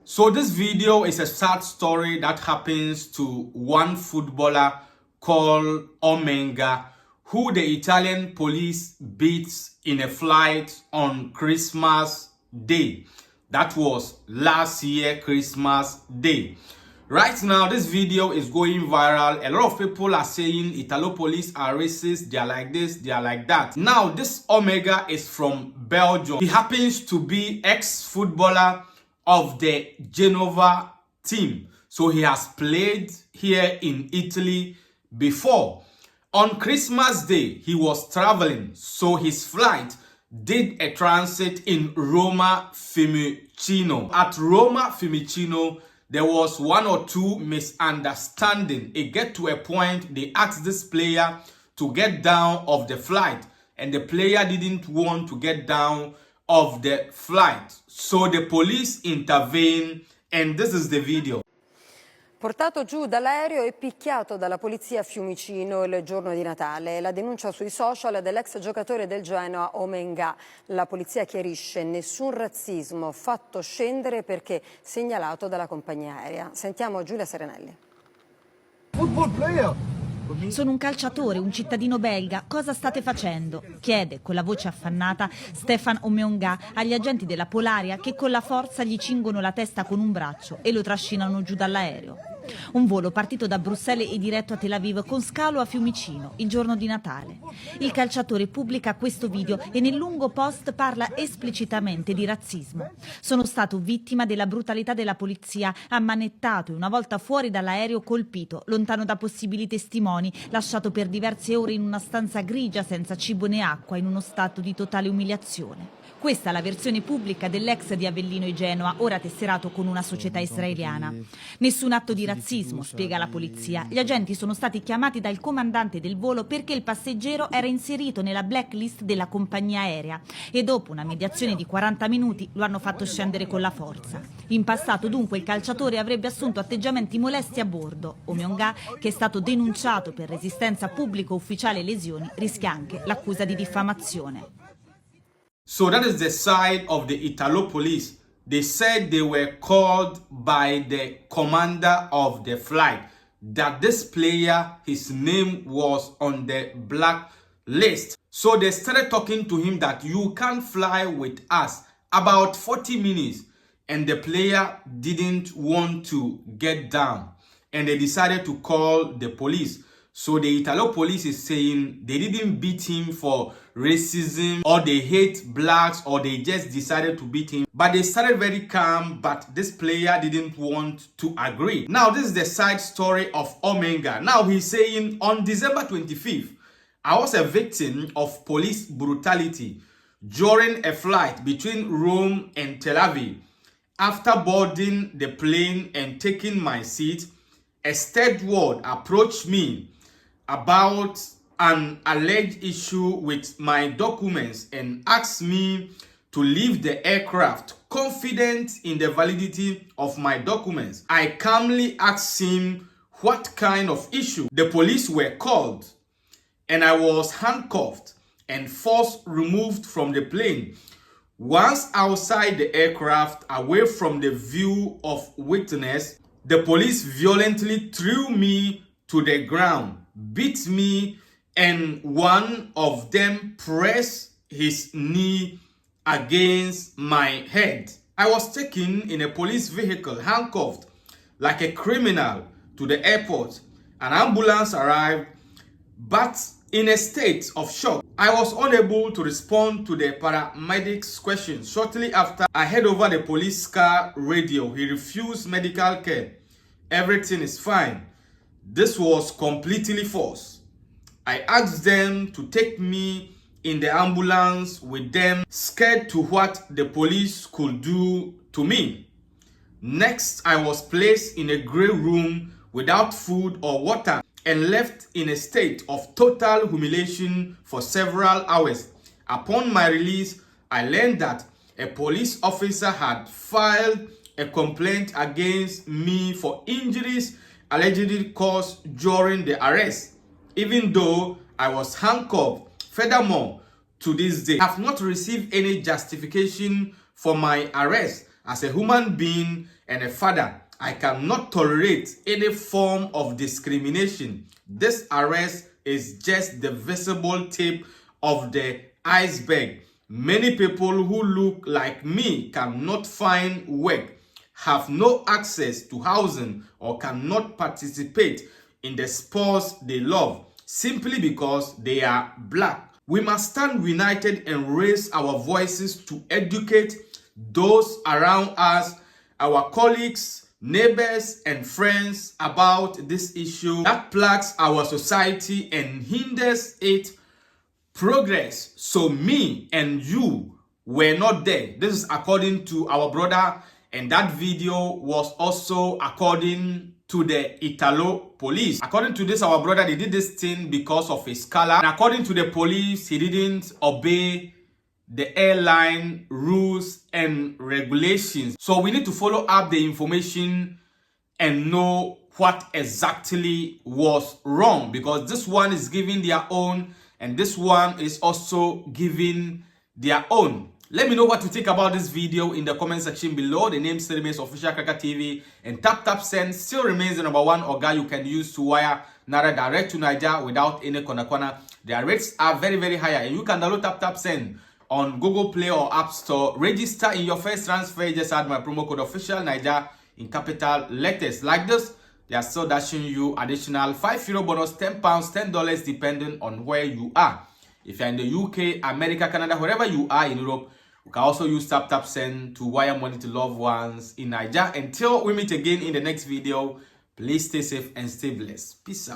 So this video is a sad story that happens to one footballer called Omenga, who the Italian police beat in a flight on Christmas Day. That was last year, Christmas Day. Right now, this video is going viral. A lot of people are saying Italo police are racist, they are like this, they are like that. Now, this Omega is from Belgium. He happens to be ex-footballer of the Genova team. So he has played here in Italy before. On Christmas Day, he was traveling, so his flight did a transit in Rome Fiumicino. At Rome Fiumicino, there was one or two misunderstanding. It get to a point they asked this player to get down of the flight, and the player didn't want to get down of the flight. So the police intervened, and this is the video. Portato giù dall'aereo e picchiato dalla polizia a Fiumicino il giorno di Natale. La denuncia sui social dell'ex giocatore del Genoa Omenga. La polizia chiarisce: nessun razzismo, fatto scendere perché segnalato dalla compagnia aerea. Sentiamo Giulia Serenelli. Football player. Sono un calciatore, un cittadino belga, cosa state facendo? Chiede con la voce affannata Stefan Omenga agli agenti della Polaria, che con la forza gli cingono la testa con un braccio e lo trascinano giù dall'aereo. Un volo partito da Bruxelles e diretto a Tel Aviv con scalo a Fiumicino il giorno di Natale. Il calciatore pubblica questo video e nel lungo post parla esplicitamente di razzismo. Sono stato vittima della brutalità della polizia, ammanettato e una volta fuori dall'aereo colpito, lontano da possibili testimoni, lasciato per diverse ore in una stanza grigia senza cibo né acqua, in uno stato di totale umiliazione. Questa è la versione pubblica dell'ex di Avellino e Genoa, ora tesserato con una società israeliana. Nessun atto di razzismo, spiega la polizia. Gli agenti sono stati chiamati dal comandante del volo perché il passeggero era inserito nella blacklist della compagnia aerea e dopo una mediazione di 40 minuti lo hanno fatto scendere con la forza. In passato dunque il calciatore avrebbe assunto atteggiamenti molesti a bordo. Omenga, che è stato denunciato per resistenza pubblica ufficiale e lesioni, rischia anche l'accusa di diffamazione. So that is the side of the Italo police. They said they were called by the commander of the flight, that this player, his name was on the blacklist. So they started talking to him that you can't fly with us. About 40 minutes, and the player didn't want to get down, and they decided to call the police. So the Italo police is saying they didn't beat him for racism or they hate blacks or they just decided to beat him. But they started very calm, but this player didn't want to agree. Now this is the side story of Omenga. Now he's saying on December 25th, I was a victim of police brutality during a flight between Rome and Tel Aviv. After boarding the plane and taking my seat, a steward approached me about an alleged issue with my documents and asked me to leave the aircraft, confident in the validity of my documents. I calmly asked him what kind of issue. The police were called and I was handcuffed and force removed from the plane. Once outside the aircraft, away from the view of witness, the police violently threw me to the ground, beat me, and one of them pressed his knee against my head. I was taken in a police vehicle, handcuffed like a criminal, to the airport. An ambulance arrived, but in a state of shock. I was unable to respond to the paramedics' questions. Shortly after, I heard over the police car radio. He refused medical care. Everything is fine. This was completely false. I asked them to take me in the ambulance with them, scared to what the police could do to me. Next, I was placed in a grey room without food or water and left in a state of total humiliation for several hours. Upon my release, I learned that a police officer had filed a complaint against me for injuries allegedly caused during the arrest, even though I was handcuffed. Furthermore, to this day, I have not received any justification for my arrest. As a human being and a father. I cannot tolerate any form of discrimination. This arrest is just the visible tip of the iceberg. Many people who look like me cannot find work, have no access to housing, or cannot participate in the sports they love simply because they are black. We must stand united and raise our voices to educate those around us, our colleagues, neighbors, and friends about this issue that plagues our society and hinders its progress. So me and you were not there. This is according to our brother, and that video was also according to the Italo police. According to this, our brother, they did this thing because of his color. And according to the police, he didn't obey the airline rules and regulations. So we need to follow up the information and know what exactly was wrong, because this one is giving their own and this one is also giving their own. Let me know what you think about this video in the comment section below. The name still remains Official Cracker TV, and tap send still remains the #1 organ you can use to wire Naira direct to Nigeria without any corner. Their rates are very high, and you can download tap send on Google Play or App Store. Register in your first transfer. Just add my promo code Official Nigeria in capital letters. Like this, they are still dashing you additional €5 bonus, £10, $10 depending on where you are. If you're in the UK, America, Canada, wherever you are in Europe, you can also use tap send to wire money to loved ones in Nigeria. Until we meet again in the next video, please stay safe and stay blessed. Peace out.